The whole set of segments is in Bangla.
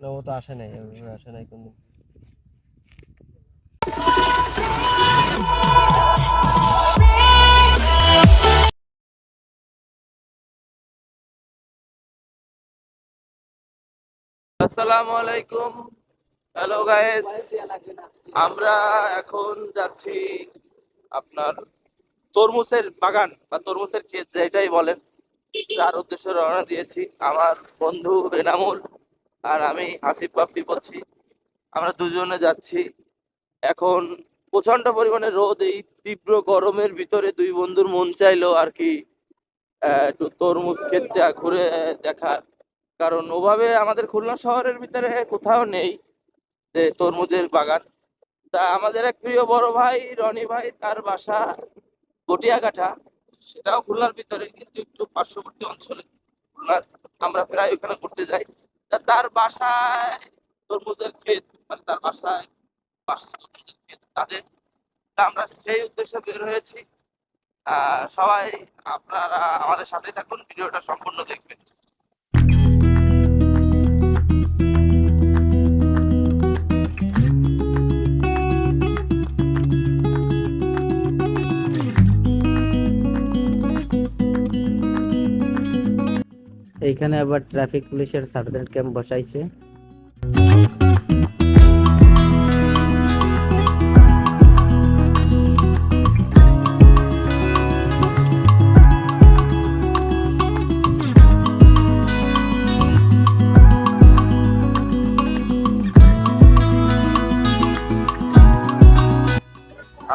না, ও তো আসে নাই, ওইভাবে আসে নাই কোনদিন। আসসালামু আলাইকুম। হ্যালো গাইস, আমরা এখন যাচ্ছি আপনার তরমুজের বাগান বা তরমুজের ক্ষেত যেটাই বলেন, তার উদ্দেশ্যে রওনা দিয়েছি। আমার বন্ধু এনামুল আর আমি হাসিব বাপ্পি বলছি। আমরা দুজনে যাচ্ছি। এখন প্রচন্ড পরিমাণে রোদ, এই তীব্র গরমের ভিতরে দুই বন্ধুর মন চাইলো আর কি একটু তরমুজ ক্ষেতটা ঘুরে দেখার। কারণ ওভাবে আমাদের খুলনা শহরের ভিতরে কোথাও নেই যে তরমুজের বাগান। তা আমাদের এক প্রিয় বড় ভাই রনি ভাই, তার বাসা গটিয়াকাটা, সেটাও খুলনার ভিতরে কিন্তু একটু পার্শ্ববর্তী অঞ্চলে খুলনার। আমরা প্রায় ওখানে ঘুরতে যাই। তা তার বাসায় তরমুজের ক্ষেত, মানে তার বাসায় তরমুজের ক্ষেত তাদের। তা আমরা সেই উদ্দেশ্যে বের হয়েছি। সবাই আপনারা আমাদের সাথে থাকুন, ভিডিওটা সম্পূর্ণ দেখবেন। এইখানে আবার ট্রাফিক পুলিশের সার্জেন্ট ক্যাম্প বসাইছে।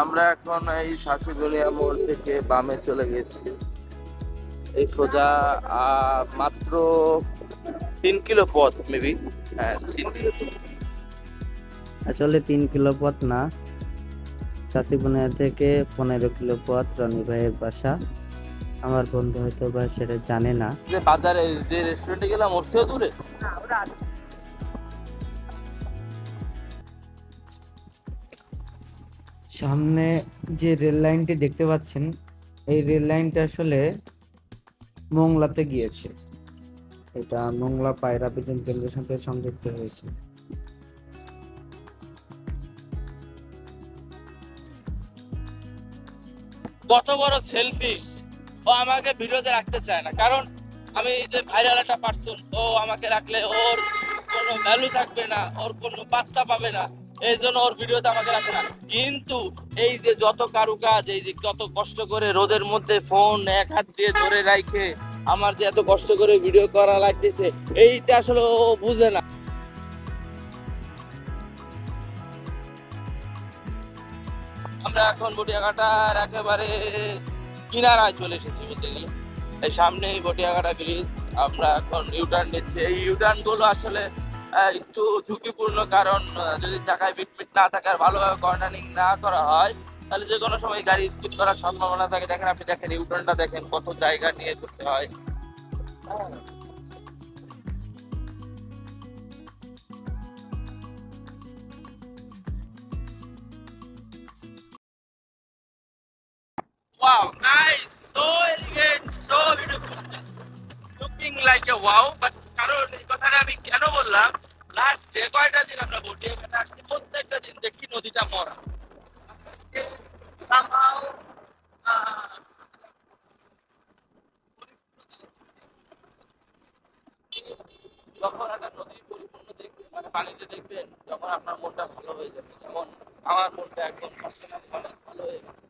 আমরা এখন এই শাসিগলিয়া মোড় থেকে বামে চলে গেছি। এই সোজা মাত্র 3 কিলো পথ মেবি। হ্যাঁ, 3 কিলো। আসলে 3 কিলো পথ না, চাচিবুনিয়া থেকে 15 কিলো পথ রনি ভাইয়ের বাসা। আমার বন্ধু হয়তো বা সেটা জানে না। যে বাজারে যে রেস্টুরেন্টে গেলাম ওর চেয়েও দূরে। সামনে যে রেল লাইনটি দেখতে পাচ্ছেন, এই রেল লাইনটা আসলে মোংলাতে গিয়েছে। এটা মোংলা পায়রা বিদ্যুৎ কেন্দ্রের সাথে সংযুক্ত হয়েছে। কত বড় সেলফিশ! ও আমাকে ভিডিওতে রাখতে চায় না, কারণ আমি যে ভাইরাল একটা পার্সন, ও আমাকে রাখলে ওর কোনো ভ্যালু থাকবে না, ওর কোনো পাত্তা পাবে না। এই জন্য ওর ভিডিওতে আমাকে রাখে না। কিন্তু এই যে যত কারুকাজ, এই যে কত কষ্ট করে রোদের মধ্যে ফোন এক হাত দিয়ে ধরে রাখে আমার যে এত কষ্ট করে ভিডিও করা লাগতেছে, এইটা আসলে ও বুঝে না। আমরা এখন বটিয়াঘাটার একেবারে কিনারায় চলে এসেছি বলতে গেলে। এই সামনেই বটিয়াঘাটা ব্রিজ। আমরা এখন ইউটার্ন নিচ্ছি। এই ইউটার্ন গুলো আসলে একটু ঝুঁকিপূর্ণ, কারণ যদি চাকায় বিটমিট না থাকে আর ভালোভাবে কর্নারিং না করা হয়, তাহলে যে কোনো সময় গাড়ি স্কিড করার সম্ভাবনা থাকে। দেখেন, আপনি দেখেন ইউটার্নটা দেখেন, কত জায়গা নিয়ে করতে হয়। Wow, nice, so elegant, so beautiful, just looking like a wow. But কারণ এই কথাটা আমি কেন বললাম, লাস্ট যে কয়টা দিন আমরা বটিয়াঘাটা আসছি, প্রত্যেকটা দিন দেখি নদীটা মরা। আজকে somehow, আহ, যখন একটা নদী পরিপূর্ণ দেখবেন, মানে পানিতে দেখবেন, যখন আপনার মনটা ভালো হয়ে যাবে, যেমন আমার মনটা একদম পার্সোনালি অনেক ভালো হয়ে গেছে।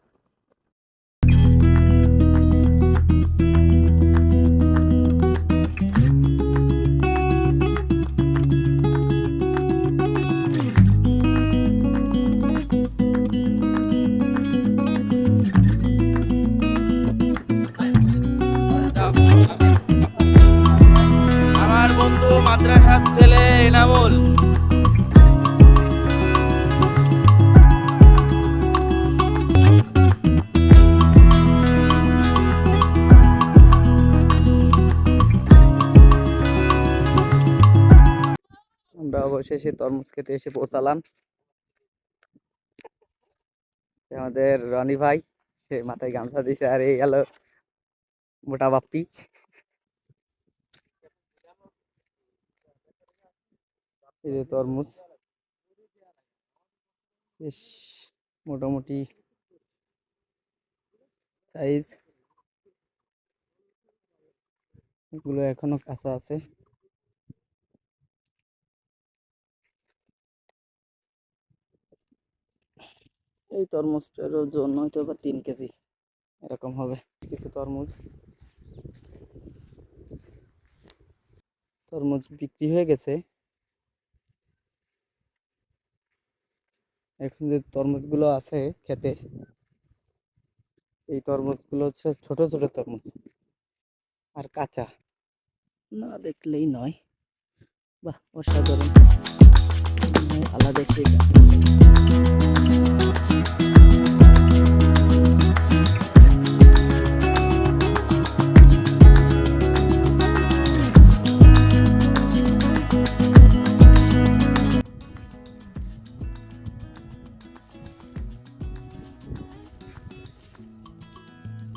আমার বন্ধু মাদ্রাসার ছেলে এনামুল। আমরা অবশেষে তরমুজ খেতে এসে পৌঁছালাম। আমাদের রনি ভাই, সে মাথায় গামছা দিছে, আর এই গেল মোটা বাপ্পি। এই যে তরমুজ বেশ মোটামুটি সাইজ, এগুলো এখনো কাঁচা আছে। এই তরমুজটার ওজন হয়তো বা 3 কেজি এরকম হবে। কিছু তরমুজ তরমুজ বিক্রি হয়ে গেছে। এখন যে তরমুজগুলো আছে খেতে, এই তরমুজগুলো হচ্ছে ছোট ছোট তরমুজ আর কাঁচা, না দেখলেই নয়। বাহ, অসাধারণ, আলাদা একটি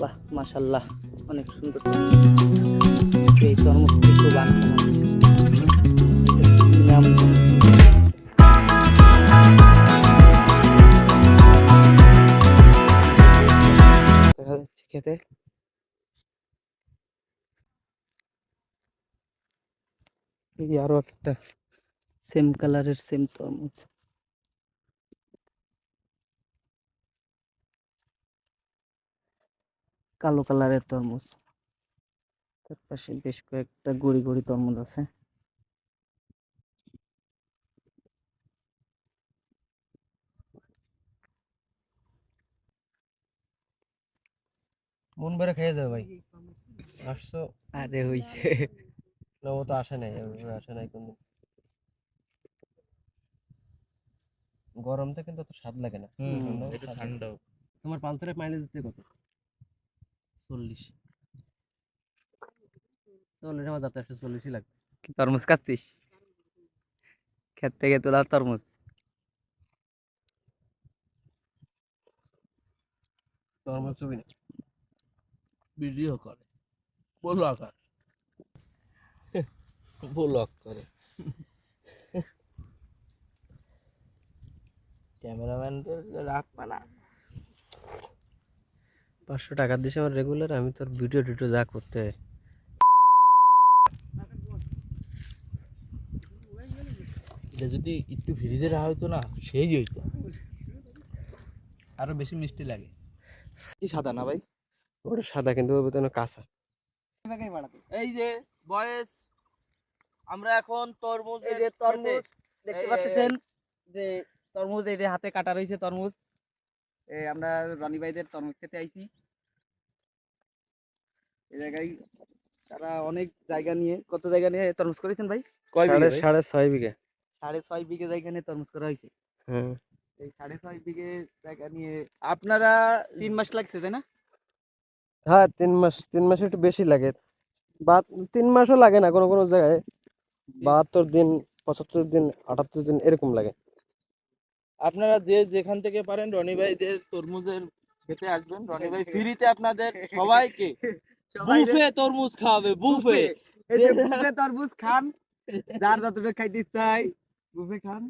বাহ, মাশাল্লাহ, অনেক সুন্দর। এই তরমুজটি খুব আনকমন, নাম দেখা যাচ্ছে খেতে। এই আরো একটা সেম কালারের সেম তরমুজ, কালো কালারের তরমুজ। তার পাশে বেশ কয়েকটা গুড়ি গুড়ি তরমুজ আছে। মন ভরে খেয়ে যাও ভাই, আসছো। আরে হইছে, না, ও তো আসে নাই, আসে নাই কোনদিন। গরমতে কিন্তু অত স্বাদ লাগে না। ঠান্ডাও এটা স্বাদ লাগে। ঠান্ডা। তোমার পালসারের মাইলেজ দিতে কত? 40। 40 আমার যাতে 40ই লাগবে। তরমুজ খাচ্ছিস? ক্ষেত থেকে তোলা তরমুজ। তরমুজ ছবি না। ভিডিও করে, ব্লগ ব্লগ করে ক্যামেরাম্যানদের রাগ পানা। 500 টাকা দিছে আমার রেগুলার, আমি তোর ভিডিও টিডিও যা করতে হয়। এটা যদি একটু ফ্রিজে রাখা হইতো না, সেই হইতো, আরো বেশি মিষ্টি লাগে। কি সাদা না ভাই? ওটা সাদা কিন্তু ওর ভিতরে কাঁচা। এই যে বয়েস, আমরা এখন তরমুজ, এই যে তরমুজ দেখতে এই- পাচ্ছেন, যে তরমুজ, এই যে হাতে কাটা রয়েছে তরমুজ। এই আমরা রনি ভাইদের তরমুজ খেতে আইছি। এই জায়গায় তারা অনেক জায়গা নিয়ে, কত জায়গা নিয়ে তরমুজ করেছেন ভাই? কয় বিঘে ভাই? 6.5 বিঘা। 6.5 বিঘে জায়গা নিয়ে তরমুজ করা হয়েছে। হুম। এই 6.5 বিঘে জায়গা নিয়ে আপনারা 3 মাস লাগছে, তাই না? হ্যাঁ, 3 মাস একটু বেশি লাগে, বা 3 মাসও লাগে না কোনো কোনো জায়গায়। 72 দিন, 75 দিন, 78 দিন এরকম লাগে। আপনারা যে যেখান থেকে পারেন রনি ভাইদের তরমুজের খেতে আসবেন। রনি ভাই ফ্রিতে আপনাদের সবাইকে বুফে তরমুজ খাওয়াবে, বুফে। এই যে বুফে তরমুজ খান, যার যতটুকু খাইতে ইচ্ছা হয় বুফে খান।